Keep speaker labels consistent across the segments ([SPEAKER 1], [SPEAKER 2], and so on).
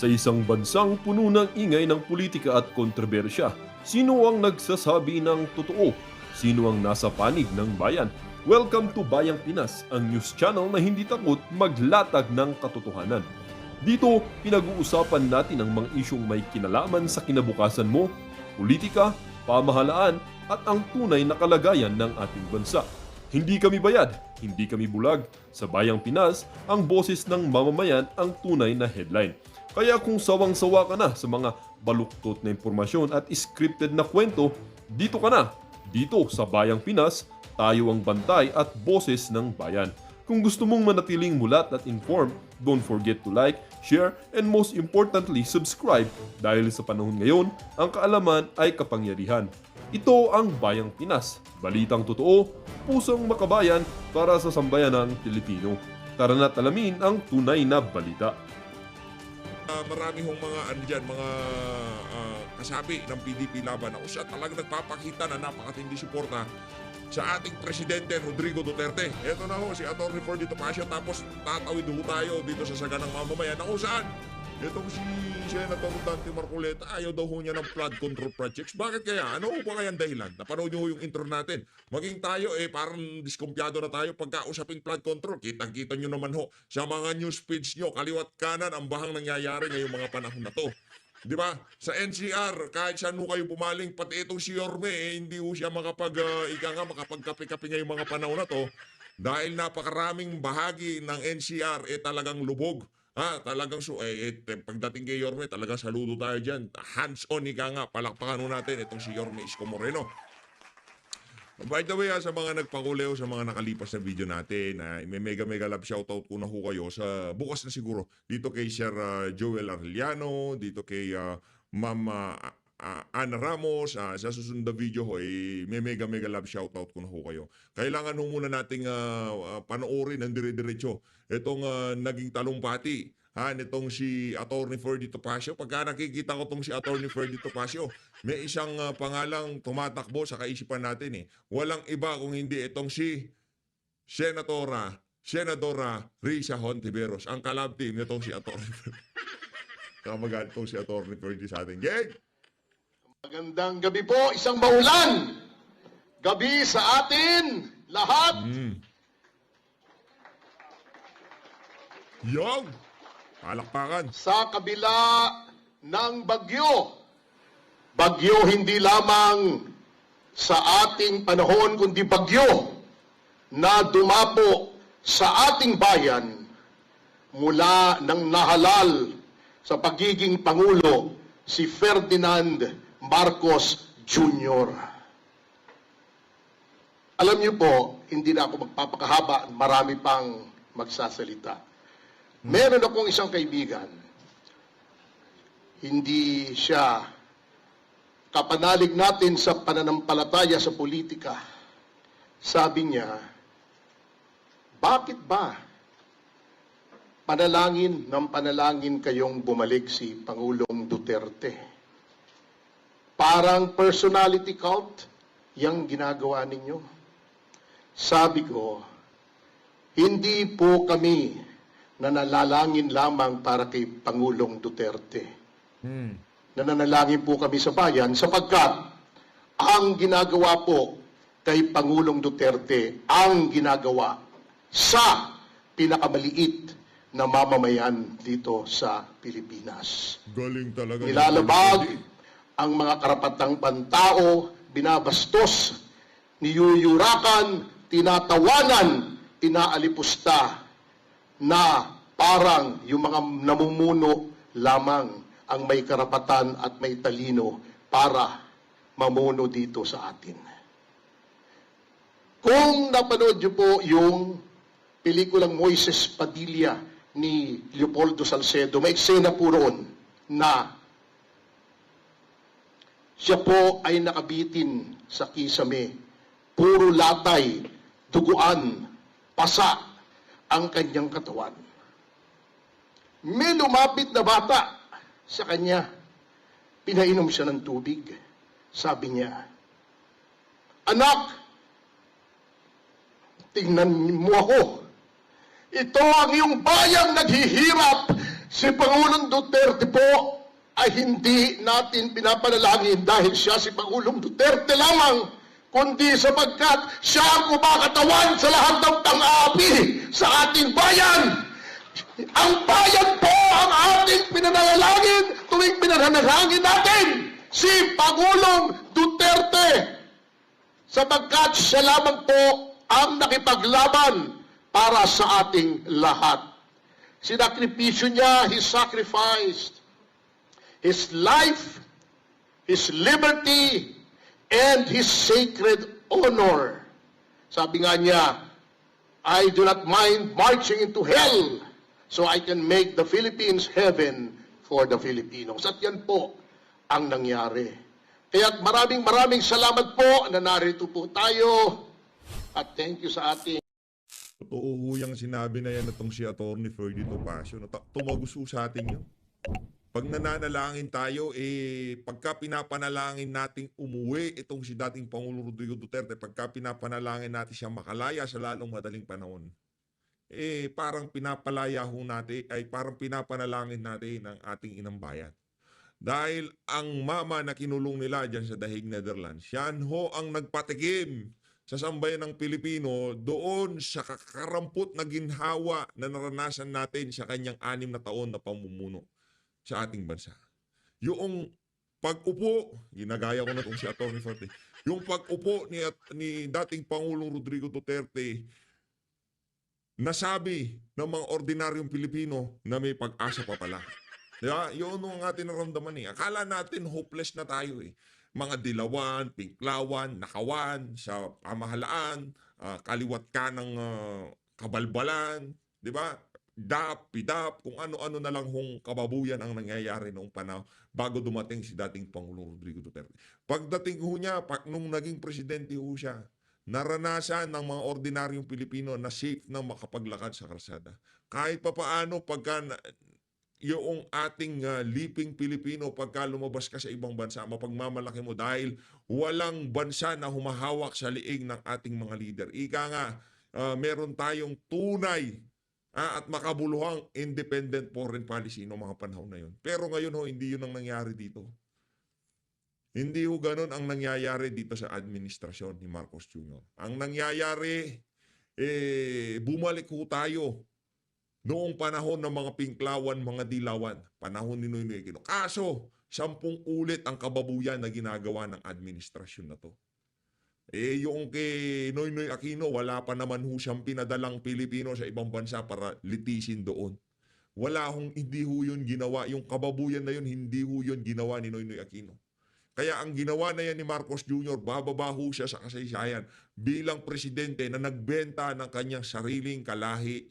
[SPEAKER 1] Sa isang bansang puno ng ingay ng politika at kontrobersya, sino ang nagsasabi ng totoo? Sino ang nasa panig ng bayan? Welcome to Bayang Pinas, ang news channel na hindi takot maglatag ng katotohanan. Dito, pinag-uusapan natin ang mga isyong may kinalaman sa kinabukasan mo, politika, pamahalaan at ang tunay na kalagayan ng ating bansa. Hindi kami bayad, hindi kami bulag. Sa Bayang Pinas, ang boses ng mamamayan ang tunay na headline. Kaya kung sawang-sawa ka na sa mga baluktot na impormasyon at scripted na kwento, dito ka na. Dito sa Bayang Pinas, tayo ang bantay at boses ng bayan. Kung gusto mong manatiling mulat at informed, don't forget to like, share, and most importantly, subscribe dahil sa panahon ngayon, ang kaalaman ay kapangyarihan. Ito ang Bayang Pinas, balitang totoo, pusong makabayan para sa sambayanang Pilipino. Tara na't alamin ang tunay na balita.
[SPEAKER 2] Marami hong mga kasabi ng PDP laban na siya talagang nagpapakita na napakatindi suporta sa ating Presidente Rodrigo Duterte. Ito na ho si Atty. Ferdy Topacio, tapos tatawid ho tayo dito sa saganang mamamayan na kung saan itong si Senator Dante Marcoleta ayaw daw ho niya ng flood control projects. Bakit kaya? Ano ba kaya ang dahilan? Napanood niyo ho yung intro natin. Maging tayo parang diskumpiyado na tayo pagka usaping flood control. Kitang-kita niyo naman ho sa mga news feeds niyo, kaliwat kanan ang bahang nangyayari ngayong mga panahon na to. Di ba? Sa NCR, kahit saan ho kayo pumaling, pati itong si Yorme, hindi ho siya makapagkape-kape ngayong mga panahon na to. Dahil napakaraming bahagi ng NCR talagang lubog. Talagang pagdating kay Yorme, talagang saludo tayo dyan. Hands-on, palakpakan ho natin itong si Yorme Isko Moreno. By the way, sa mga nagpakulew, sa mga nakalipas na video natin, may mega love shoutout ko na ho kayo sa bukas na siguro. Dito kay Sir Joel Arellano, dito kay Ma'am Ana Ramos. Sa susunod na video ho, may mega love shoutout ko na ho kayo. Kailangan ho muna nating panoorin ng dire-diretso itong naging talumpati nitong si Atty. Ferdy Topacio. Pagka nakikita ko itong si Atty. Ferdy Topacio, may isang pangalang tumatakbo sa kaisipan natin. Walang iba kung hindi itong si Senadora Risa Hontiveros, ang kalab team nitong si Atty. Kamagad itong si Atty. Ferdy sa atin. Gang!
[SPEAKER 3] Magandang gabi po, isang maulan gabi sa atin lahat.
[SPEAKER 2] Yung! Palakpakan!
[SPEAKER 3] Sa kabila ng bagyo hindi lamang sa ating panahon kundi bagyo na dumapo sa ating bayan mula nang nahalal sa pagiging Pangulo si Ferdinand Marcos Jr. Alam niyo po, hindi na ako magpapakahaba, marami pang magsasalita. Meron akong isang kaibigan, hindi siya kapanalig natin sa pananampalataya sa politika. Sabi niya, bakit ba panalangin kayong bumalik si Pangulong Duterte? Parang personality cult yung ginagawa ninyo. Sabi ko, hindi po kami nanalangin lamang para kay Pangulong Duterte. Nananalangin po kami sa bayan sapagkat ang ginagawa po kay Pangulong Duterte ang ginagawa sa pinakamaliit na mamamayan dito sa Pilipinas.
[SPEAKER 2] Galing talaga.
[SPEAKER 3] Nilalabag ang mga karapatang pantao, binabastos, niyuyurakan, tinatawanan, inaalipusta na parang yung mga namumuno lamang ang may karapatan at may talino para mamuno dito sa atin. Kung napanood niyo po yung pelikulang Moises Padilla ni Leopoldo Salcedo, may eksena po roon na siya po ay nakabitin sa kisame, puro latay, duguan, pasa ang kanyang katawan. May lumapit na bata sa kanya. Pinainom siya ng tubig. Sabi niya, "Anak, tingnan mo ako. Ito ang iyong bayang naghihirap Si Pangulong Duterte po ay hindi natin pinapanalangin dahil siya si Pangulong Duterte lamang, kundi sapagkat siya ang kumakatawan sa lahat ng pang-aapi sa ating bayan. Ang bayan po ang ating pinanalangin tuwing pinanalangin natin si Pangulong Duterte, sapagkat siya lamang po ang nakipaglaban para sa ating lahat. Sinakripisyo niya, He sacrificed His life, His liberty, and His sacred honor. Sabi nga niya, I do not mind marching into hell so I can make the Philippines heaven for the Filipinos. At yan po ang nangyari. Kaya maraming salamat po na narito po tayo. At thank you sa ating
[SPEAKER 2] Totoo ho yung sinabi na yan itong si Atty. Ferdy Topacio. Tumagos ho sa atin yun. Pag nananalangin tayo, pagka pinapanalangin nating umuwi itong si dating Pangulong Rodrigo Duterte, pagka pinapanalangin natin siya makalaya sa lalong madaling panahon, parang pinapalaya ho natin, parang pinapanalangin natin ang ating inang bayan. Dahil ang mama na kinulong nila dyan sa Dahig, Netherlands, yan ho ang nagpatikim sa sambayan ng Pilipino doon sa kakarampot na ginhawa na naranasan natin sa kanyang 6 na taon na pamumuno sa ating bansa. Yung pag-upo, ginagaya ko na itong si Atty. Ferdy, yung pag-upo ni dating Pangulong Rodrigo Duterte, nasabi ng mga ordinaryong Pilipino na may pag-asa pa pala. Diba? Yun ang ating naramdaman . Akala natin hopeless na tayo . Mga dilawan, pinklawan, nakawan, sa pamahalaan, kaliwat ka ng kabalbalan, di ba? DAP, PIDAP, kung ano-ano na lang hong kababuyan ang nangyayari noong panahon bago dumating si dating Pangulong Rodrigo Duterte. Pagdating ho niya, nung naging presidente ho siya, naranasan ng mga ordinaryong Pilipino na safe na makapaglakad sa kalsada. Kahit pa paano, pagka yung ating liping Pilipino, pagka lumabas ka sa ibang bansa, mapagmamalaki mo dahil walang bansa na humahawak sa liig ng ating mga leader. Ika nga, meron tayong tunay at makabuluhang independent foreign policy noong mga panahon na yun. Pero ngayon ho, hindi yun ang nangyari dito. Hindi ho ganun ang nangyayari dito sa administrasyon ni Marcos Jr. Ang nangyayari, bumalik ho tayo noong panahon ng mga pinklawan, mga dilawan, panahon ni Noynoy Aquino. Kaso, 10 ulit ang kababuyan na ginagawa ng administrasyon na to. Yung kay Noynoy Aquino, wala pa naman ho siyang pinadalang Pilipino sa ibang bansa para litisin doon. Hindi ho yun ginawa. Yung kababuyan na yun, hindi ho yun ginawa ni Noynoy Aquino. Kaya ang ginawa na yan ni Marcos Jr., bababa ho siya sa kasaysayan bilang presidente na nagbenta ng kanyang sariling kalahi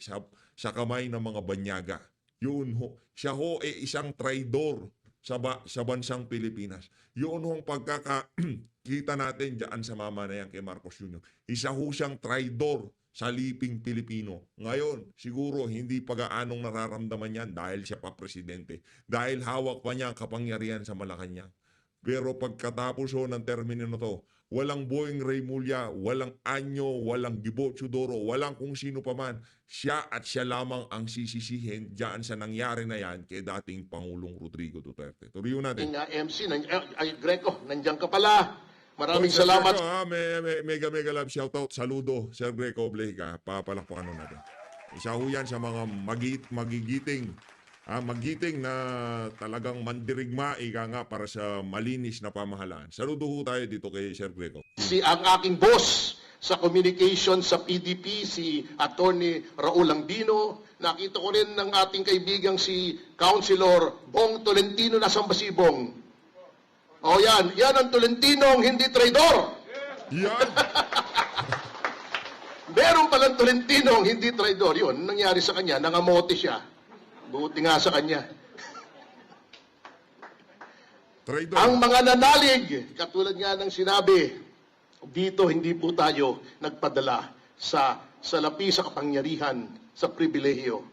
[SPEAKER 2] sa kamay ng mga banyaga. Yun ho. Siya ho isang traidor sa bansang Pilipinas. Yun ho ang pagkakita natin dyan sa mama na yan kay Marcos Jr. Isa ho siyang traidor sa liping Pilipino. Ngayon, siguro hindi pa gaanong nararamdaman yan dahil siya pa presidente. Dahil hawak pa niya ang kapangyarihan sa Malacanang. Pero pagkatapos ho ng termino na to, walang Boeing Remulla, walang Anyo, walang Gibo Chudoro, walang kung sino pa man. Siya at siya lamang ang sisisihin dyan sa nangyari na yan kay dating Pangulong Rodrigo Duterte. Tuloy natin.
[SPEAKER 3] MC, Greco, nandiyan ka pala. Maraming salamat.
[SPEAKER 2] Mega love shoutout. Saludo, Sir Greco Oblehica. Papalakpakan natin. Isa ho yan sa mga magiting na talagang mandirigma nga para sa malinis na pamahalaan. Saludo ho tayo dito kay Sir Greco.
[SPEAKER 3] Ang aking boss sa communication sa PDP, si Atty. Raul Andino. Nakita ko rin ng ating kaibigang si Councilor Bong Tolentino na Sambasibong. O yan ang Tolentino ang hindi traidor.
[SPEAKER 2] Yan!
[SPEAKER 3] Meron palang Tolentino ang hindi traidor. Yun, nangyari sa kanya, nangamote siya. Buti nga sa kanya.
[SPEAKER 2] Traidor.
[SPEAKER 3] Ang mga nanalig, katulad nga ng sinabi, dito hindi po tayo nagpadala sa salapi sa kapangyarihan, sa pribilehiyo.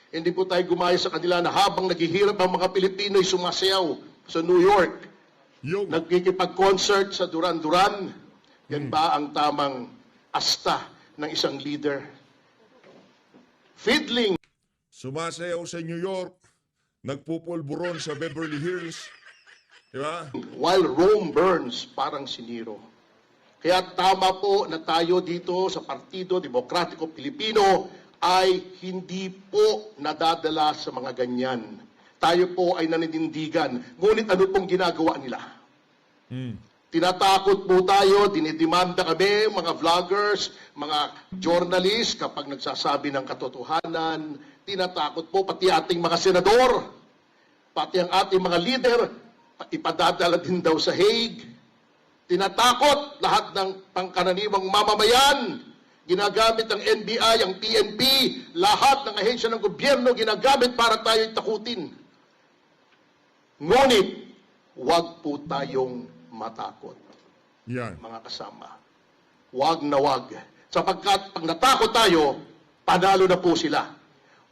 [SPEAKER 3] Hindi po tayo gumaya sa kanila na habang naghihirap ang mga Pilipino'y sumasayaw sa New York, nagkikipag-concert sa Duran-Duran. Yan ba ang tamang asta ng isang leader? Fiddling.
[SPEAKER 2] Sumasayaw sa New York, nagpupulburon sa Beverly Hills. Di ba?
[SPEAKER 3] While Rome burns, parang siniro. Kaya tama po na tayo dito sa Partido Demokratiko Pilipino ay hindi po nadadala sa mga ganyan. Tayo po ay naninindigan. Ngunit ano pong ginagawa nila? Tinatakot po tayo, dinidemanda kami, mga vloggers, mga journalists, kapag nagsasabi ng katotohanan, tinatakot po pati ating mga senador, pati ang ating mga leader, ipadadala din daw sa Hague. Tinatakot lahat ng pangkaraniwang mamamayan, ginagamit ng NBI, ang PNP, lahat ng ahensya ng gobyerno ginagamit para tayo'y takutin. Ngunit, huwag po tayong matakot,
[SPEAKER 2] Yan.
[SPEAKER 3] mga kasama. Huwag na huwag. Sapagkat pag natakot tayo, panalo na po sila.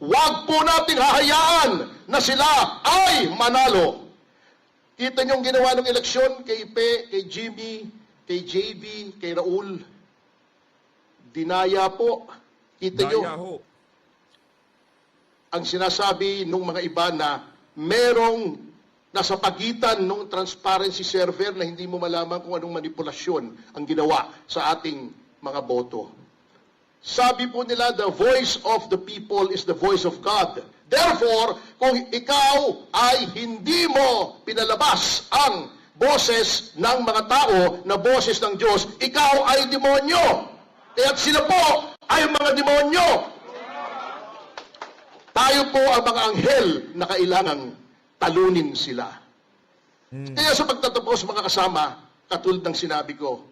[SPEAKER 3] Huwag po nating hahayaan na sila ay manalo. Kita niyo ang ginawa ng eleksyon kay Ipe, kay Jimmy, kay JB, kay Raul. Dinaya po. Kita niyo
[SPEAKER 2] Daya ho.
[SPEAKER 3] ang sinasabi ng mga iba na merong nasa pagitan ng transparency server na hindi mo malaman kung anong manipulasyon ang ginawa sa ating mga boto. Sabi po nila, the voice of the people is the voice of God. Therefore, kung ikaw ay hindi mo pinalabas ang boses ng mga tao na boses ng Diyos, ikaw ay demonyo. Kaya't sila po ay mga demonyo. Tayo po ang mga anghel na kailangang talunin sila. Kaya sa pagtatapos, mga kasama, katulad ng sinabi ko,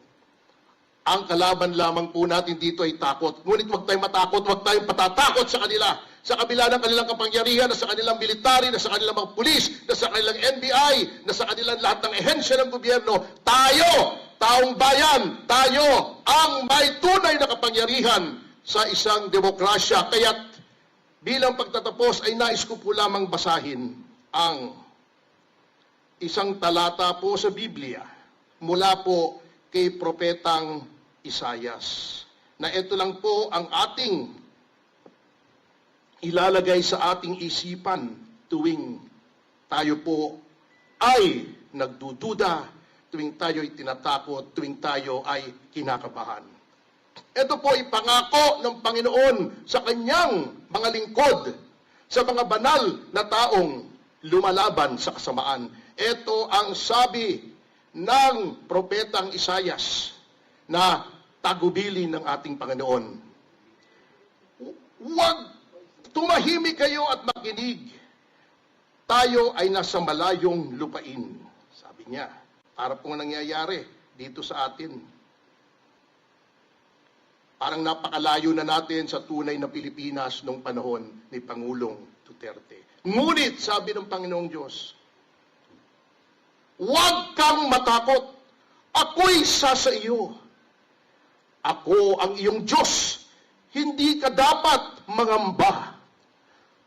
[SPEAKER 3] ang kalaban lamang po natin dito ay takot. Ngunit huwag tayong matakot, huwag tayong patatakot sa kanila. Sa kabila ng kanilang kapangyarihan, na sa kanilang military, na sa kanilang mga pulis, na sa kanilang NBI, na sa kanilang lahat ng ehensya ng gobyerno, tayo, taong bayan, tayo ang may tunay na kapangyarihan sa isang demokrasya. Kaya't bilang pagtatapos ay nais ko po lamang basahin ang isang talata po sa Biblia mula po kay Propetang Isayas, na ito lang po ang ating ilalagay sa ating isipan tuwing tayo po ay nagdududa, tuwing tayo ay tinatakot, tuwing tayo ay kinakabahan. Ito po ay pangako ng Panginoon sa kanyang mga lingkod, sa mga banal na taong lumalaban sa kasamaan. Ito ang sabi ng Propetang Isayas na tagubilin ng ating Panginoon. Huwag tumahimik kayo at makinig. Tayo ay nasa malayong lupain. Sabi niya, para pong nangyayari dito sa atin. Parang napakalayo na natin sa tunay na Pilipinas noong panahon ni Pangulong Duterte. Ngunit, sabi ng Panginoong Diyos, huwag kang matakot. Ako'y sa iyo. Ako ang iyong Diyos. Hindi ka dapat mangamba.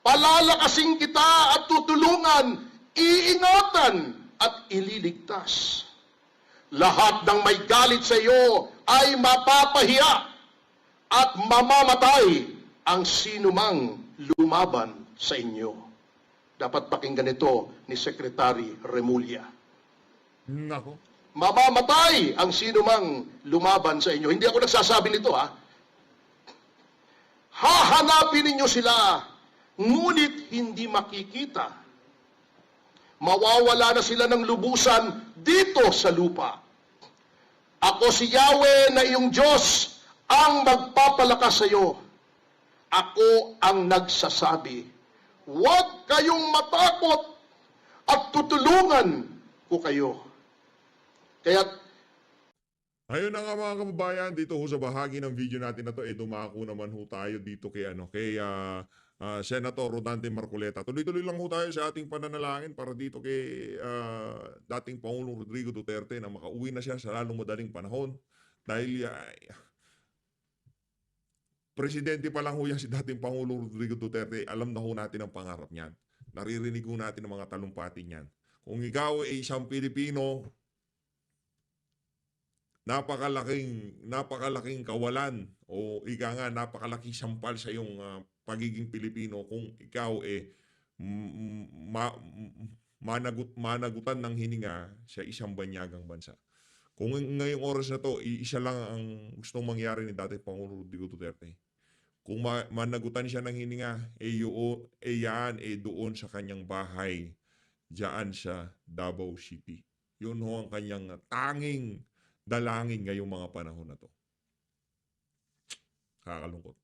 [SPEAKER 3] Palalakasin kita at tutulungan, iingatan at ililigtas. Lahat ng may galit sa iyo ay mapapahiya at mamamatay ang sinumang lumaban sa inyo. Dapat pakinggan ito ni Secretary Remulla.
[SPEAKER 2] Nako.
[SPEAKER 3] Mamamatay ang sinumang lumaban sa inyo. Hindi ako nagsasabi nito, ha? Hahanapin ninyo sila, ngunit hindi makikita. Mawawala na sila ng lubusan dito sa lupa. Ako si Yahweh na iyong Diyos ang magpapalakas sa iyo. Ako ang nagsasabi, huwag kayong matakot at tutulungan ko kayo. Kaya
[SPEAKER 2] Ayun na nga mga kababayan, dito ho sa bahagi ng video natin na to, dumako naman ho tayo dito kay Senator Rodante Marcoleta. Tuloy-tuloy lang ho tayo sa ating pananalangin para dito kay dating Pangulong Rodrigo Duterte na makauwi na siya sa lalong madaling panahon. Dahil presidente pa lang ho yan si dating Pangulong Rodrigo Duterte, alam na ho natin ang pangarap niyan. Naririnig ho natin ang mga talumpati niyan. Kung ikaw ay isang Pilipino, napakalaking kawalan o ika nga napakalaking sampal sa iyong pagiging Pilipino kung ikaw managutan ng hininga sa isang banyagang bansa. Kung ngayong oras na to, isa lang ang gustong mangyari ni dating Pangulo Rodrigo Duterte. Kung managutan siya ng hininga, doon sa kanyang bahay, diyan sa Davao City. Yun ho ang kanyang tanging dalangin ngayong mga panahon na to. Kakalungkot.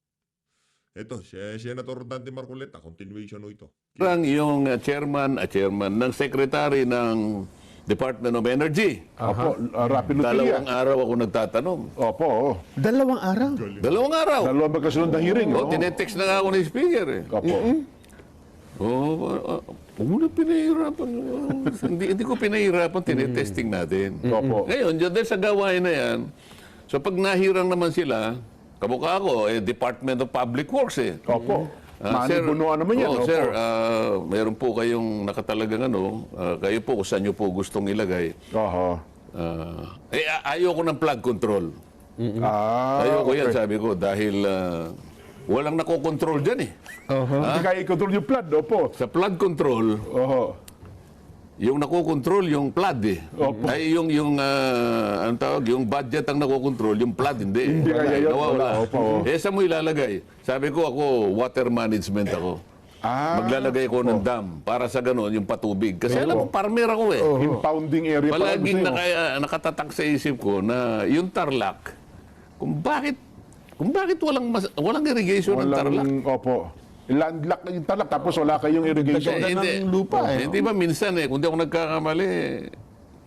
[SPEAKER 2] Ito, si Senator Dante Marcoleta, continuation ho ito.
[SPEAKER 4] Yung chairman ng secretary ng Department of Energy.
[SPEAKER 5] Opo, Rapi Lutilla.
[SPEAKER 4] Dalawang araw ako nagtatanong.
[SPEAKER 5] Opo,
[SPEAKER 6] Dalawang araw.
[SPEAKER 4] Dalawang araw.
[SPEAKER 5] dalawang magkasunod na hearing.
[SPEAKER 4] Oh, tinetext na nga ako ni speaker eh.
[SPEAKER 5] Opo.
[SPEAKER 4] Huwag mo na pinahirapan. hindi ko pinahirapan, tinetesting natin.
[SPEAKER 5] Opo.
[SPEAKER 4] Ngayon, dahil sa gawain na yan, so pag nahirang naman sila, kamukha ako, Department of Public Works eh.
[SPEAKER 5] Opo.
[SPEAKER 4] Sir,
[SPEAKER 5] Manibunuan naman yan. Opo.
[SPEAKER 4] Sir, meron po kayong nakatalagang kayo po kung saan nyo po gustong ilagay.
[SPEAKER 5] Oho.
[SPEAKER 4] Ayoko ng flood control. Ayoko yan, sabi ko, dahil walang nakokontrol dyan eh.
[SPEAKER 5] Hindi kaya i-control yung flood. Opo.
[SPEAKER 4] Sa flood control,
[SPEAKER 5] Oho.
[SPEAKER 4] yung nakokontrol yung flood eh.
[SPEAKER 5] Opo.
[SPEAKER 4] Ay yung anong tawag, yung budget ang nakokontrol, yung flood hindi.
[SPEAKER 5] Hindi kaya yun.
[SPEAKER 4] Nawawala.
[SPEAKER 5] Wala. Opo.
[SPEAKER 4] Saan mo ilalagay? Sabi ko water management ako. Maglalagay ko ng dam para sa gano'n yung patubig. Kasi alam mo, farmer ako eh.
[SPEAKER 5] Impounding area pa lang
[SPEAKER 4] Palaging
[SPEAKER 5] gusto nyo.
[SPEAKER 4] nakatatak sa isip ko na yung Tarlac, kung bakit walang irrigation ng Tarlac.
[SPEAKER 5] Opo. Landlock na yung Tarlac, tapos wala kayong irrigation.
[SPEAKER 6] Ganda ng lupa eh.
[SPEAKER 4] Hindi ba minsan kung di ako nagkakamali,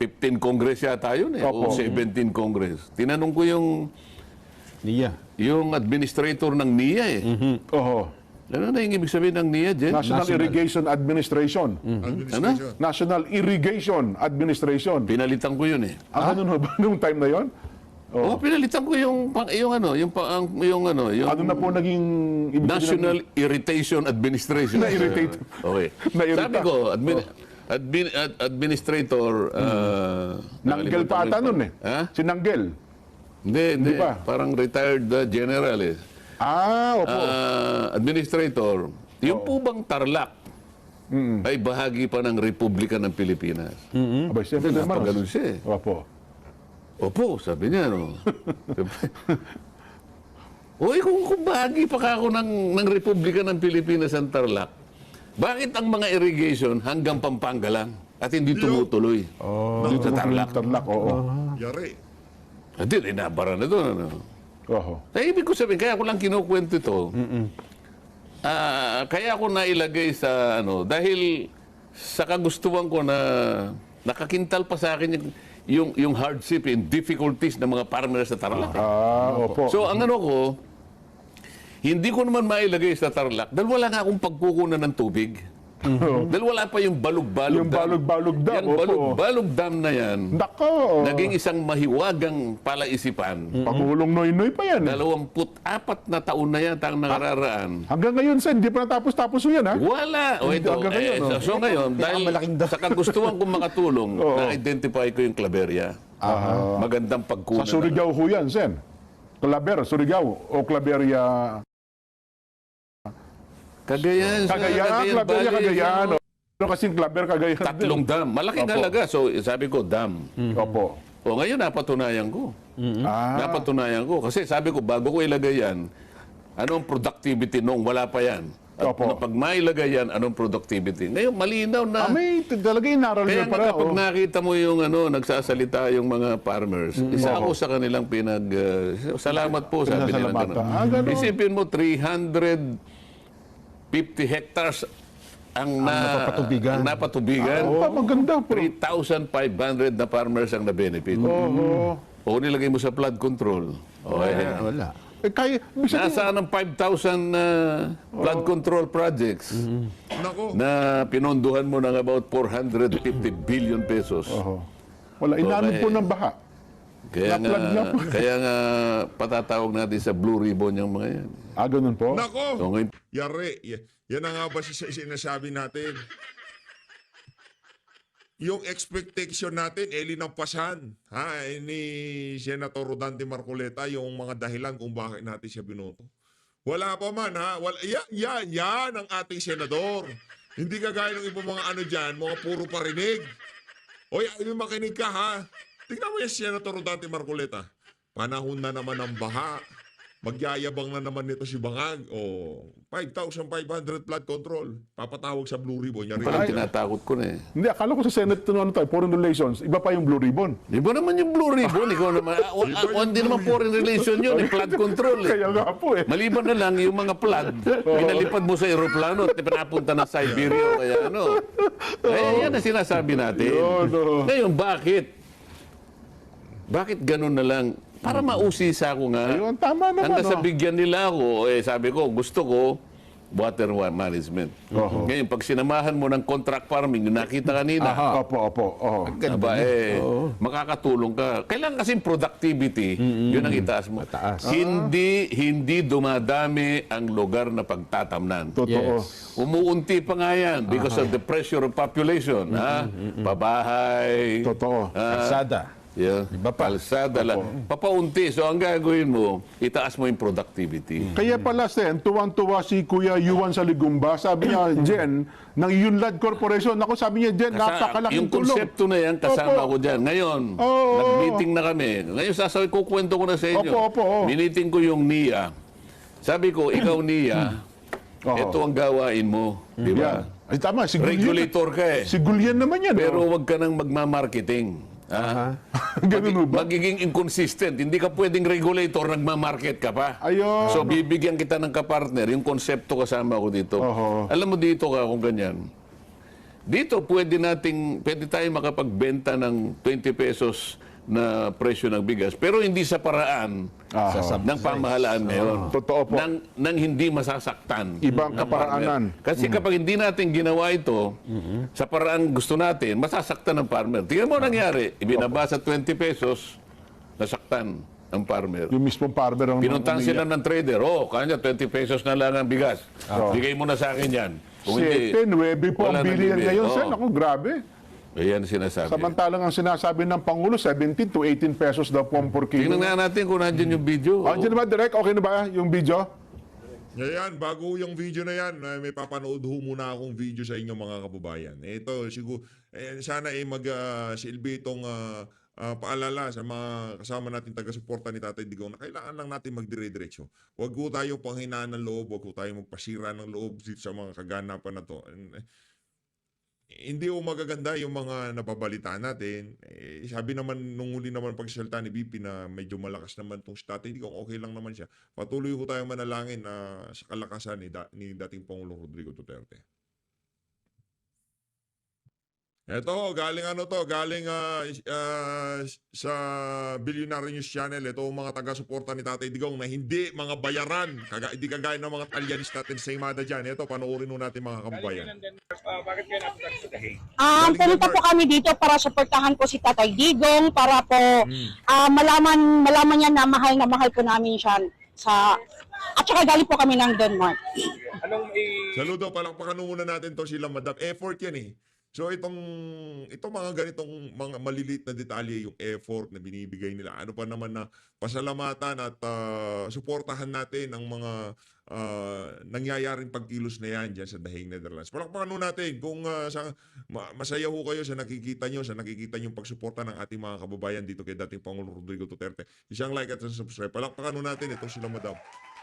[SPEAKER 4] 15 Congress yata yun
[SPEAKER 5] Opo.
[SPEAKER 4] o 17 Congress. Tinanong ko yung administrator ng NIA eh.
[SPEAKER 5] Oho.
[SPEAKER 4] Ano na yung ibig sabihin ng NIA, Jen?
[SPEAKER 5] National Irrigation Administration.
[SPEAKER 2] Administration.
[SPEAKER 5] National Irrigation Administration.
[SPEAKER 4] Pinalitan ko yun eh.
[SPEAKER 5] Ganun ba nung time na yon?
[SPEAKER 4] Oo, pinalitan ko yung
[SPEAKER 5] Ano na po naging ibig sabihin ng-
[SPEAKER 4] National Irritation Administration.
[SPEAKER 5] Na-irritate.
[SPEAKER 4] Okay.
[SPEAKER 5] Na-irrita.
[SPEAKER 4] Sabi ko, administrator...
[SPEAKER 5] Nanggel pa ata nun eh.
[SPEAKER 4] Ha?
[SPEAKER 5] Si Nanggel.
[SPEAKER 4] Hindi.
[SPEAKER 5] ba?
[SPEAKER 4] Parang retired general eh.
[SPEAKER 5] Opo.
[SPEAKER 4] Administrator, yung po bang Tarlac ay bahagi pa ng Republika ng Pilipinas?
[SPEAKER 5] Abay, siyempre naman.
[SPEAKER 4] Napaganon siya eh.
[SPEAKER 5] Opo.
[SPEAKER 4] Opo, sabi niya, no? Uy, kung bahagi pa ka ako ng Republika ng Pilipinas ang Tarlac, bakit ang mga irrigation hanggang Pampanga lang at hindi tumutuloy? Dito sa Tarlac.
[SPEAKER 5] Tarlac, oo.
[SPEAKER 2] Yari.
[SPEAKER 4] Hindi, inabara na doon. Ano?
[SPEAKER 5] Oho.
[SPEAKER 4] Ibig ko sabihin, kaya ako lang kinukwento ito. Kaya ako nailagay sa dahil sa kagustuhan ko na nakakintal pa sa akin yung hardship and difficulties ng mga farmers sa Tarlac.
[SPEAKER 5] Opo.
[SPEAKER 4] So ang ko, hindi ko naman mailagay sa Tarlac dahil wala nga akong pagkukunan ng tubig. Dahil wala pa yung balog-balog
[SPEAKER 5] Yung balog-balog dam,
[SPEAKER 4] Yung
[SPEAKER 5] opo.
[SPEAKER 4] balog-balog dam na yan,
[SPEAKER 5] Nako.
[SPEAKER 4] naging isang mahiwagang palaisipan.
[SPEAKER 5] Pangulong Noynoy pa yan.
[SPEAKER 4] 24 na taon na yata ang nakararaan.
[SPEAKER 5] Hanggang ngayon, Sen, hindi pa natapos mo yan, ha?
[SPEAKER 4] Wala. O ito,
[SPEAKER 5] Hanggang ngayon, no?
[SPEAKER 4] so ngayon, dahil
[SPEAKER 6] Pinakamalaking daw.
[SPEAKER 4] sa kagustuhan kong makatulong, na-identify ko yung Claveria. Magandang pagkunan.
[SPEAKER 5] Sa Surigao ho yan, Sen. Claver, Surigao, o Claveria.
[SPEAKER 4] Cagayan.
[SPEAKER 5] Claveria, Cagayan. Ano kasing Claver, Cagayan.
[SPEAKER 4] Tatlong dam. Malaking
[SPEAKER 5] Opo.
[SPEAKER 4] halaga. So, sabi ko, dam.
[SPEAKER 5] Opo.
[SPEAKER 4] O ngayon, napatunayan ko. Napatunayan ko. Kasi sabi ko, bago ko ilagay yan, anong productivity nung wala pa yan? At
[SPEAKER 5] Opo.
[SPEAKER 4] pag mailagay yan, anong productivity? Ngayon, malinaw na.
[SPEAKER 5] May talaga inaral
[SPEAKER 4] Kaya
[SPEAKER 5] niyo para.
[SPEAKER 4] kapag nakita mo yung nagsasalita yung mga farmers, isa ako sa kanilang salamat po, sabi nila
[SPEAKER 5] Pinasalamatan.
[SPEAKER 4] gano'n. Isipin mo, 350 hectares ang napatubigan.
[SPEAKER 5] Maganda po.
[SPEAKER 4] 3,500 na farmers ang na-benefit.
[SPEAKER 5] Oo.
[SPEAKER 4] O nilagay mo sa flood control.
[SPEAKER 6] Wala.
[SPEAKER 5] Kaya,
[SPEAKER 4] Nasaan ang 5,000 flood control projects
[SPEAKER 2] Nako.
[SPEAKER 4] na pinondohan mo ng about 450 billion pesos?
[SPEAKER 5] wala, inanod po ng baha.
[SPEAKER 4] Kaya
[SPEAKER 5] Na-flood nga po.
[SPEAKER 4] kaya nga patatawag natin sa Blue Ribbon yung mga yan.
[SPEAKER 5] Ganun po.
[SPEAKER 2] Nako.
[SPEAKER 4] So ngayon,
[SPEAKER 2] Yari. Yan ang nga ba sinasabi natin? Yung expectation natin, linampasan ni Senator Rodante Marcoleta yung mga dahilan kung bakit natin siya binoto. Wala pa man ha. Yan ang ating senador. Hindi kagaya ng ibang mga ano dyan, mga puro parinig. Oy, ay makinig ka ha. Tingnan mo yung Senator Rodante Marcoleta. Panahon na naman ng baha. Magyayabang na naman nito si Bangag. O, 5,500 flood control. Papatawag sa Blue Ribbon. Yan
[SPEAKER 4] Parang
[SPEAKER 2] rin.
[SPEAKER 4] tinatakot ko na eh.
[SPEAKER 5] Hindi, akala ko sa Senate, ano tayo, Foreign Relations, iba pa yung Blue Ribbon.
[SPEAKER 4] Di ba naman yung Blue Ribbon? Ikaw naman. Hindi naman foreign relation yun. Flood control eh.
[SPEAKER 5] Kaya nga po eh.
[SPEAKER 4] Maliban na lang yung mga flood, pinalipad mo sa aeroplano at pinapunta ng Siberia o kaya ano. Eh, yan ang sinasabi natin.
[SPEAKER 5] no.
[SPEAKER 4] Ngayon, bakit? Bakit ganun na lang? Para mausisa ko nga.
[SPEAKER 5] Ayun, tama naman.
[SPEAKER 4] Hanggang sa
[SPEAKER 5] oh.
[SPEAKER 4] bigyan nila ako, sabi ko, gusto ko, water management. Ngayon, pag sinamahan mo ng contract farming, yung nakita kanina,
[SPEAKER 5] Opo.
[SPEAKER 4] aba, makakatulong ka. Kailangan kasing productivity, yun ang itaas mo.
[SPEAKER 6] Mataas.
[SPEAKER 4] Hindi dumadami ang lugar na pagtatamnan.
[SPEAKER 5] Totoo.
[SPEAKER 4] Umuunti pa nga yan because of the pressure of population. Pabahay.
[SPEAKER 5] Totoo.
[SPEAKER 6] Kalsada.
[SPEAKER 4] Yeah. Kalsada lang. Papaunti. So ang gagawin mo, itaas mo yung productivity.
[SPEAKER 5] Kaya pala, Sen, tuwang-tuwa si Kuya Yuan sa Ligumba. Sabi niya, Jen, ng Yunlad Corporation. Ako, sabi niya, Jen, napakalaking
[SPEAKER 4] Yung
[SPEAKER 5] tulong.
[SPEAKER 4] konsepto na yan, kasama
[SPEAKER 5] Opo.
[SPEAKER 4] ko dyan. Ngayon,
[SPEAKER 5] Oo.
[SPEAKER 4] nag-meeting na kami. Ngayon, kukwento ko na sa inyo.
[SPEAKER 5] Opo.
[SPEAKER 4] Miniting ko yung NIA. Sabi ko, ikaw NIA,
[SPEAKER 5] Oo.
[SPEAKER 4] ito ang gawain mo. Di ba?
[SPEAKER 5] Yan. Ay, tama. Si Gulian.
[SPEAKER 4] Regulator ka eh.
[SPEAKER 5] Si Gulian naman yan.
[SPEAKER 4] Pero
[SPEAKER 5] oh.
[SPEAKER 4] wag ka nang magmamarketing.
[SPEAKER 5] Ganun ba?
[SPEAKER 4] Magiging inconsistent. Hindi ka pwedeng regulator, nagmamarket ka pa.
[SPEAKER 5] Ayun.
[SPEAKER 4] So, bibigyan kita ng kapartner. Yung konsepto kasama ko dito.
[SPEAKER 5] Oho.
[SPEAKER 4] Alam mo dito ka kung ganyan. Dito, pwede tayo makapagbenta ng 20 pesos na presyo ng bigas. Pero hindi sa paraan ng pamahalaan ngayon.
[SPEAKER 5] Totoo po.
[SPEAKER 4] Nang hindi masasaktan.
[SPEAKER 5] Ibang
[SPEAKER 4] ng
[SPEAKER 5] kaparaanan.
[SPEAKER 4] farmer. Kasi kapag hindi natin ginawa ito, sa paraan gusto natin, masasaktan ng farmer. Tingnan mo nangyari, ibinaba sa 20 pesos, nasaktan ang farmer.
[SPEAKER 5] Yung mismong farmer ang
[SPEAKER 4] Pinuntahan sila ng trader, kanya 20 pesos na lang ang bigas. Bigay mo na sa akin yan. Kung hindi,
[SPEAKER 5] 7-9 po
[SPEAKER 4] wala
[SPEAKER 5] ang
[SPEAKER 4] nang
[SPEAKER 5] bilihan
[SPEAKER 4] bibili.
[SPEAKER 5] ngayon,
[SPEAKER 4] Oo.
[SPEAKER 5] Sen. Ako, grabe.
[SPEAKER 4] Ayan sinasabi.
[SPEAKER 5] Samantalang ang sinasabi ng Pangulo, 17 to 18 pesos daw po per kilo.
[SPEAKER 4] Tingnan nga natin kung nandiyan yung video.
[SPEAKER 5] Andiyan naman, Direk, okay na ba yung video?
[SPEAKER 2] Ngayon, bago yung video na yan, may papanood ho muna akong video sa inyo mga kababayan. Ito, siguro, sana silbi itong paalala sa mga kasama natin taga-suporta ni Tatay Digong na kailangan lang natin magdire-diretso. Huwag ko tayo panghinaan ng loob, huwag ko tayo magpasira ng loob sa mga kaganapan na to. Hindi o magaganda yung mga napabalitaan natin. Sabi naman, nung huli naman pagsalita ni BP na medyo malakas naman itong Tatay Digong, okay lang naman siya. Patuloy ko tayong manalangin sa kalakasan ni dating Pangulong Rodrigo Duterte. Ito, galing sa Billionaire News Channel. Ito ang mga taga-suporta ni Tatay Digong na hindi mga bayaran. Hindi kagaya ng mga talyanis natin sa Imada dyan. Ito, panoorin mo natin mga kababayan.
[SPEAKER 7] Bakit kayo napunta sa Dahig?
[SPEAKER 8] Pumunta po kami dito para suportahan po si Tatay Digong, para po malaman niya na mahal po namin siya at saka galing po kami ng Denmark.
[SPEAKER 7] Anong
[SPEAKER 2] Saludo, palakpakan muna natin to sila, madam. Effort yan eh. So itong mga ganitong mga maliliit na detalye, yung effort na binibigay nila. Ano pa naman na pasalamatan at suportahan natin ang mga nangyayaring pagkilos na yan dyan sa Dahig, Netherlands. Palakpakan natin kung masaya ho kayo sa nakikita nyo yung pagsuporta ng ating mga kababayan dito kay dating Pangulong Rodrigo Duterte. Isang like at subscribe. Palakpakan natin itong sila, madam.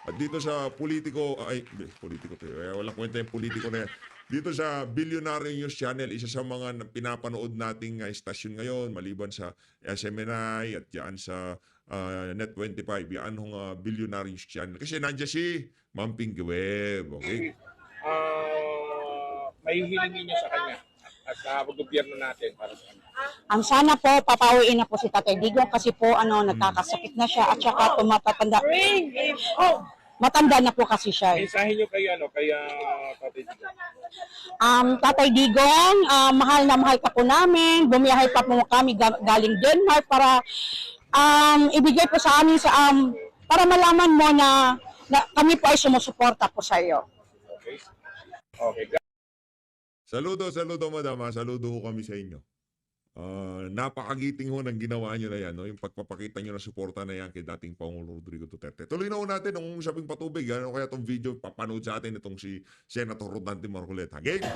[SPEAKER 2] At dito sa politiko wala kwenta yung politiko na yan. Dito sa Billionaire News Channel, isa sa mga pinapanood nating istasyon ngayon, maliban sa SMNI at yan sa Net25, yan hong Billionaire News Channel. Kasi nandiyan si Ma'am Pinky Web, okay?
[SPEAKER 7] may hilingin niyo sa kanya at sa gobyerno natin para sa kanya?
[SPEAKER 8] Sana po papawiin na po si Tatay Digong kasi po nagkakasakit na siya at saka matanda na po kasi siya.
[SPEAKER 7] Mensahe niyo kay Tatay Digong.
[SPEAKER 8] Tatay Digong, mahal na mahal ka po namin. Bumiyahe pa po kami galing Denmark para ibigay po sa amin para malaman mo na kami po ay sumusuporta po sa iyo.
[SPEAKER 7] Okay. Okay.
[SPEAKER 2] Saludo, madam. Saludo ho kami sa inyo. Napakagiting ho ng ginawa nyo na yan, no? Yung pagpapakita nyo na suporta na yan kay dating Pangulong Rodrigo Duterte. Tuloy na ho natin ang usaping patubig. Ano kaya itong video, papanood sa atin itong si Senator Rodante Marcoleta. Game!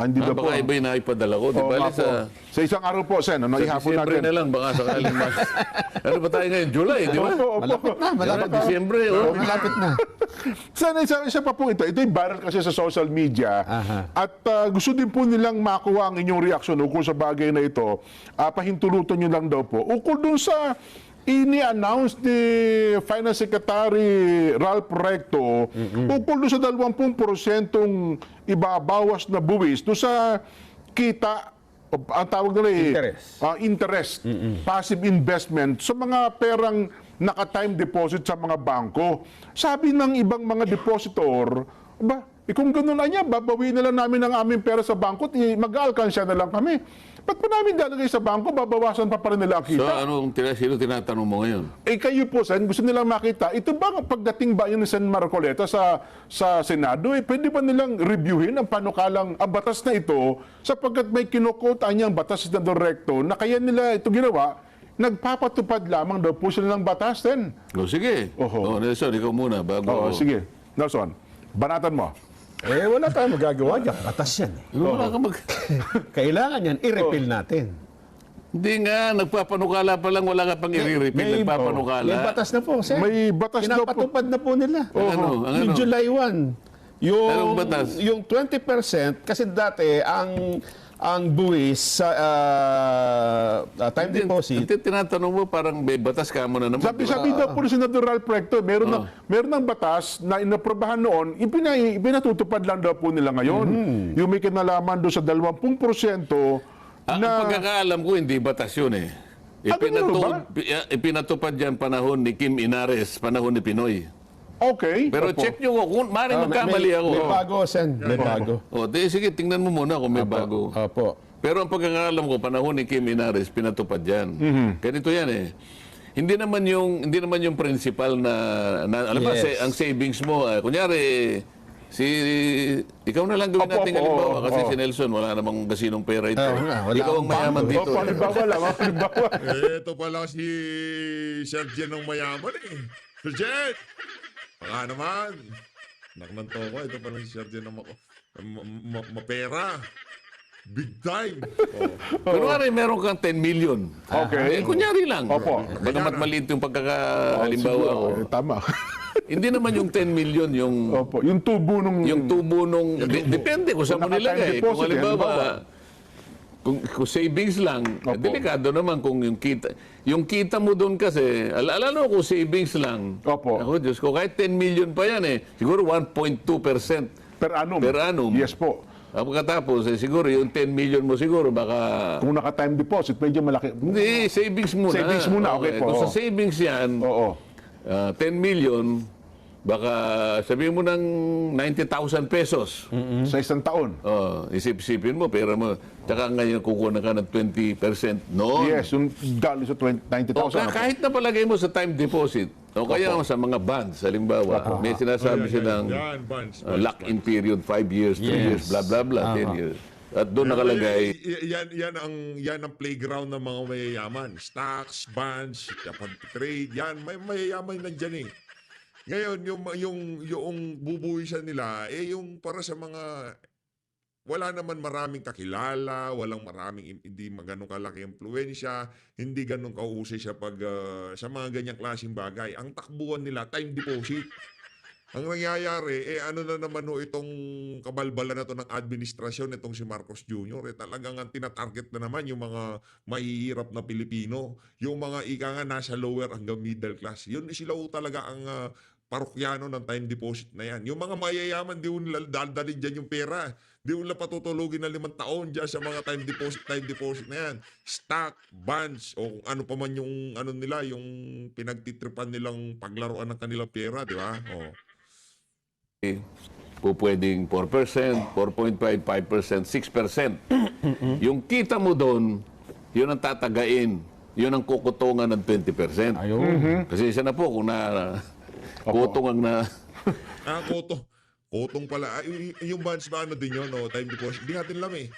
[SPEAKER 5] Hindi na po.
[SPEAKER 4] Baka iba yung naipadala ko. Di
[SPEAKER 5] Oo
[SPEAKER 4] ba?
[SPEAKER 5] nga po. Sa isang araw po, Sen,
[SPEAKER 4] Sa
[SPEAKER 5] ihapon
[SPEAKER 4] Disyembre
[SPEAKER 5] natin.
[SPEAKER 4] na lang, baka sakaling mas... Ano ba tayo ngayon? July, di ba?
[SPEAKER 5] Opo, opo.
[SPEAKER 6] Malapit na, malapit na.
[SPEAKER 4] Disyembre, oh.
[SPEAKER 6] Malapit na.
[SPEAKER 5] Sana isa pa po ito. Ito yung viral kasi sa social media.
[SPEAKER 6] Aha.
[SPEAKER 5] At gusto din po nilang makuha ang inyong reaksyon ukol sa bagay na ito. Pahintulutan nyo lang daw po. Ukol dun sa ini-announce ni Finance Secretary Ralph Recto ukol dun sa 20% ibabawas na buwis dun sa kita, ang tawag nila interest, passive investment sa mga perang naka-time deposit sa mga bangko. Sabi ng ibang mga depositor, kung gano'n na niya, babawiin na lang namin ang aming pera sa bangko at mag-alkansya na lang kami. Ba't pa namin dalagay sa bangko, babawasan pa rin nila ang
[SPEAKER 4] So,
[SPEAKER 5] kita?
[SPEAKER 4] sino tinatanong mo ngayon?
[SPEAKER 5] Kayo po, Sen, gusto nilang makita, ito ba pagdating ba yun ni Sen Marcoleta sa Senado, pwede ba nilang reviewin ang panukalang ang batas na ito sapagkat may kinukota niyang batas na direkto na kaya nila ito ginawa, nagpapatupad lamang daw po sila ng batas, Sen.
[SPEAKER 4] O, sige.
[SPEAKER 5] Oho.
[SPEAKER 4] Nelson, ikaw muna. Bago
[SPEAKER 5] Sige, Nelson, banatan mo.
[SPEAKER 6] Wala tayong magagawa dyan. Batas yan.
[SPEAKER 4] Wala ka
[SPEAKER 6] Kailangan yan, i-repeal natin.
[SPEAKER 4] Hindi nga, nagpapanukala pa lang, wala ka pang i-repeal, nagpapanukala.
[SPEAKER 6] May batas na po, sir.
[SPEAKER 5] May batas daw po.
[SPEAKER 6] Pinapatupad na po nila.
[SPEAKER 4] Ang ano?
[SPEAKER 6] Yung July 1.
[SPEAKER 4] Anong batas?
[SPEAKER 6] Yung 20%, kasi dati, ang buwis sa time deposit,
[SPEAKER 4] Tinatanong mo, parang may batas ka mo na naman.
[SPEAKER 5] Sabi daw po ni Senator Ralph Recto, meron ng batas na inaprobahan noon, ipinatutupad lang daw po nila ngayon. Yung may kinalaman doon sa 20%
[SPEAKER 4] Ang pagkakaalam ko, hindi batas yun eh. Ipinatupad yan panahon ni Kim Inares, panahon ni Pinoy.
[SPEAKER 5] Okay.
[SPEAKER 4] Pero
[SPEAKER 5] Opo.
[SPEAKER 4] check nyo ko, kung maaaring magkamali ako.
[SPEAKER 6] may bago, Sen. May bago.
[SPEAKER 4] Sige, tingnan mo muna kung may bago.
[SPEAKER 6] Opo.
[SPEAKER 4] Pero ang pagkakaalam ko, panahon ni Kim Inares, pinatupad yan. Ganito yan eh. Hindi naman yung principal na alam ba, ang savings mo, kunyari, ikaw na lang gawin natin halimbawa kasi si Nelson, wala namang gasinong pera ito.
[SPEAKER 6] wala
[SPEAKER 4] Ikaw ang mayaman dito.
[SPEAKER 5] Halimbawa lang, halimbawa.
[SPEAKER 2] Ito pala si Sergeant ng mayaman eh. Sergeant! Baka naman. Naknanto ko, ito pala si Sergeant ng mapera. Big time.
[SPEAKER 4] Kunwari, meron kang 10 million.
[SPEAKER 5] Okay.
[SPEAKER 4] Kunyari lang.
[SPEAKER 5] Opo.
[SPEAKER 4] Bagamat maliit yung pagkakahalimbawa ko.
[SPEAKER 5] Tama.
[SPEAKER 4] Hindi naman yung 10 million yung
[SPEAKER 5] Opo. Yung tubo nung...
[SPEAKER 4] depende kung saan mo
[SPEAKER 5] Kung
[SPEAKER 4] nilagay.
[SPEAKER 5] naka-time
[SPEAKER 4] Kung
[SPEAKER 5] deposit,
[SPEAKER 4] halimbawa,
[SPEAKER 5] halimbawa.
[SPEAKER 4] kung savings lang, delikado naman kung yung kita mo doon kasi, alala mo kung savings lang.
[SPEAKER 5] Opo.
[SPEAKER 4] Ako, Diyos ko, kahit 10 million pa yan eh, siguro 1.2%
[SPEAKER 5] Per annum.
[SPEAKER 4] per annum.
[SPEAKER 5] Yes po.
[SPEAKER 4] Pagkatapos, siguro yung 10 million mo siguro, baka...
[SPEAKER 5] Kung naka-time deposit, medyo malaki.
[SPEAKER 4] Hindi, savings muna.
[SPEAKER 5] Savings muna, okay po.
[SPEAKER 4] Kung sa savings yan,
[SPEAKER 5] Oo.
[SPEAKER 4] 10 million, baka sabihin mo ng 90,000 pesos.
[SPEAKER 5] Sa isang taon.
[SPEAKER 4] Isip-isipin mo, pera mo. Tsaka ngayon kukuha ka ng 20% noon.
[SPEAKER 5] Yes, yung dali sa 90,000.
[SPEAKER 4] Kahit na palagay mo sa time deposit, o kaya sa mga bonds, halimbawa, may sinasabi siya ng
[SPEAKER 2] Yan, bonds.
[SPEAKER 4] lock-in period, 5 years, 3 years, blah, blah, blah, 10 years. At doon nakalagay,
[SPEAKER 2] Yan ang playground ng mga mayayaman. Stocks, bonds, trade, yan. May mayayaman nandyan eh. Ngayon, yung bubuwisan nila, yung para sa mga wala naman maraming kakilala, hindi ganun kalaki impluensya, hindi ganun kahusay sa sa mga ganyang klaseng bagay. Ang takbuhan nila, time deposit. Ang nangyayari, ano na naman itong kabalbala na to ng administrasyon itong si Marcos Jr. Talagang ang tinatarget na naman yung mga mahihirap na Pilipino, yung mga ika nga nasa lower hanggang middle class. Yun sila talaga ang parokyano ng time deposit na yan. Yung mga mayayaman, di nila daldalin dyan yung pera. Di nila patutulugin na 5 taon dyan sa mga time deposit na yan. Stock, bonds, o kung ano pa man yung nila, yung pinagtitripan nilang paglaruan ng kanilang pera, di ba?
[SPEAKER 4] pwedeng 4%, 4.5, 5%, 6%. Yung kita mo doon, yun ang tatagain. Yun ang kukutungan ng 20%.
[SPEAKER 6] Ayun.
[SPEAKER 4] Kasi isa na po kung kutong ang
[SPEAKER 2] Kotong pala. Yung bonds ba din yun, time deposit? Hindi natin alam eh.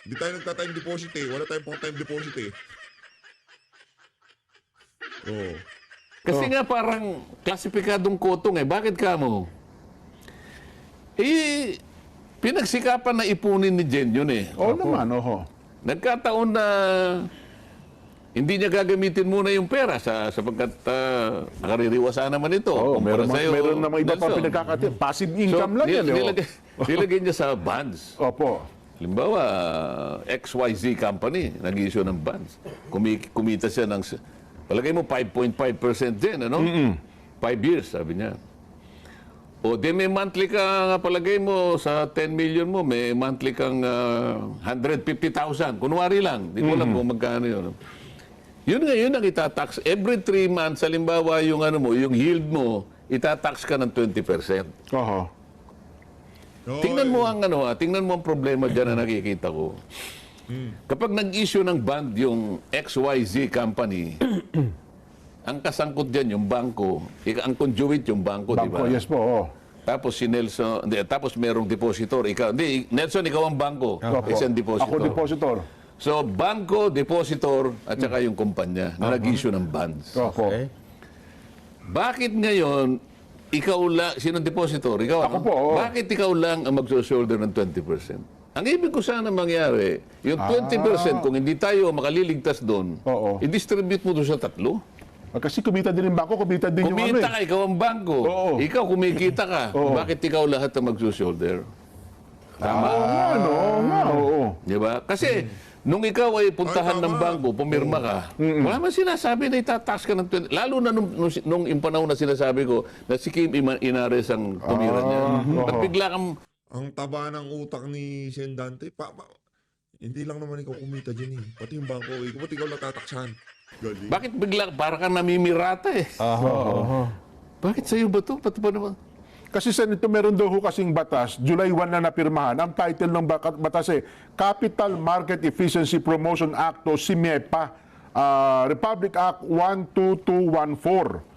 [SPEAKER 2] Hindi tayo nagta-time deposit eh. Wala tayong pang time deposit eh.
[SPEAKER 4] Kasi nga parang klasipikadong kotong eh. Bakit ka mo? Pinagsikapan na ipunin ni Jen yun eh.
[SPEAKER 5] Oo naman, oho.
[SPEAKER 4] Nagkataon na hindi niya gagamitin muna yung pera sapagkat nakaririwasa naman ito.
[SPEAKER 5] Oo,
[SPEAKER 4] Kumpara sa'yo,
[SPEAKER 5] meron namang iba pa
[SPEAKER 4] Nelson.
[SPEAKER 5] pinagkakatiyan. Passive income lang yan.
[SPEAKER 4] Nilagay niya sa bonds.
[SPEAKER 5] Opo.
[SPEAKER 4] Halimbawa, XYZ company, nag-issue ng bonds. Kumita siya ng, palagay mo 5.5% din, ano? 5 years, sabi niya. O di may monthly ka, palagay mo, sa 10 million mo, may monthly kang 150,000. Kunwari lang, di ko alam kung magkano yun. Yun ang itatax. Every 3 months, halimbawa yung, yung yield mo, itatax ka ng 20%.
[SPEAKER 5] Oho.
[SPEAKER 4] Tingnan mo ang problema diyan na nakikita ko. Kapag nag-issue ng bond yung XYZ company, ang kasangkot diyan yung bangko, ang conduit yung bangko, di ba?
[SPEAKER 5] Bangko, yes po. Oo.
[SPEAKER 4] Tapos si Nelson, tapos merong depositor, Nelson, ikaw ang bangko, isang depositor.
[SPEAKER 5] Ako depositor.
[SPEAKER 4] So, bangko, depositor, at saka yung kumpanya na nag-issue ng bonds.
[SPEAKER 5] Opo.
[SPEAKER 4] Bakit ngayon, ikaw lang, sinong depositor? Ikaw,
[SPEAKER 5] Ako po, oo.
[SPEAKER 4] Bakit ikaw lang ang magso-shoulder ng 20%? Ang ibig ko sana mangyari, yung 20%, kung hindi tayo makaliligtas doon,
[SPEAKER 5] Oo.
[SPEAKER 4] i-distribute mo doon sa tatlo.
[SPEAKER 5] Kasi kumita din yung bangko, kumita din yung
[SPEAKER 4] Kumita
[SPEAKER 5] ano
[SPEAKER 4] ka, ikaw ang bangko.
[SPEAKER 5] Oo.
[SPEAKER 4] Ikaw kumikita ka.
[SPEAKER 5] Oo.
[SPEAKER 4] Bakit ikaw lahat ang magso-shoulder? Tama.
[SPEAKER 5] Oo nga, oo.
[SPEAKER 4] Di ba? Kasi, nung ikaw ay puntahan ng bangko, pumirma ka, wala man sinasabi na itatax ka ng 20. Lalo na nung yung panahon na sinasabi ko na si Kim Inares ang tumira niya. Ba't bigla kang
[SPEAKER 2] Ang taba ng utak ni Sen Dante, hindi lang naman ikaw kumita dyan eh. Pati yung bangko, ba't ikaw natataksan? Galing.
[SPEAKER 4] bakit bigla para kang namimirata eh? Bakit sa'yo ba to? Ba't ba naman?
[SPEAKER 5] Kasi Senator, meron daw ho kasing batas, July 1 na napirmahan. Ang title ng batas Capital Market Efficiency Promotion Act o CMEPA, Republic Act 12214.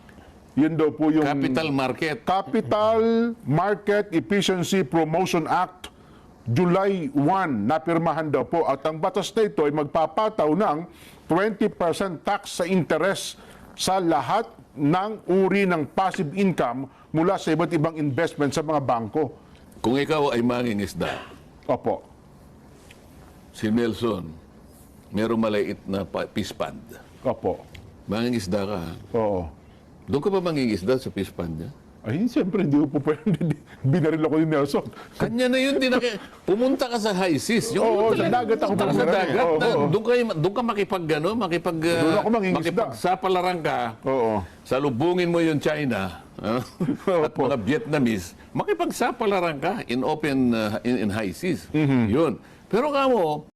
[SPEAKER 5] Yun daw po yung
[SPEAKER 4] Capital market.
[SPEAKER 5] Capital Market Efficiency Promotion Act, July 1, napirmahan daw po. At ang batas na ito ay magpapataw ng 20% tax sa interest sa lahat ng uri ng passive income mula sa iba't ibang investment sa mga bangko.
[SPEAKER 4] Kung ikaw ay mangingisda,
[SPEAKER 5] Opo.
[SPEAKER 4] si Nelson, merong maliit na fish pond.
[SPEAKER 5] Opo.
[SPEAKER 4] Mangingisda ka.
[SPEAKER 5] Oo.
[SPEAKER 4] Doon ka ba mangingisda sa fish pond niya?
[SPEAKER 5] Ay, siyempre, hindi ko po pwede. Binaril ako ni Nelson.
[SPEAKER 4] Kanya na yun, pumunta ka sa high seas.
[SPEAKER 5] Oo, sa dagat ako
[SPEAKER 4] pumunta ka sa
[SPEAKER 5] pumunta.
[SPEAKER 4] dagat.
[SPEAKER 5] Oo.
[SPEAKER 4] Doon ka
[SPEAKER 5] Doon ako mangingisda.
[SPEAKER 4] makipagsapalaran ka.
[SPEAKER 5] Oo.
[SPEAKER 4] Salubungin mo yung China at
[SPEAKER 5] Opo.
[SPEAKER 4] mga Vietnamese. Makipagsapalaran ka in open, in high seas.
[SPEAKER 5] Mhm.
[SPEAKER 4] Yun. Pero kamo,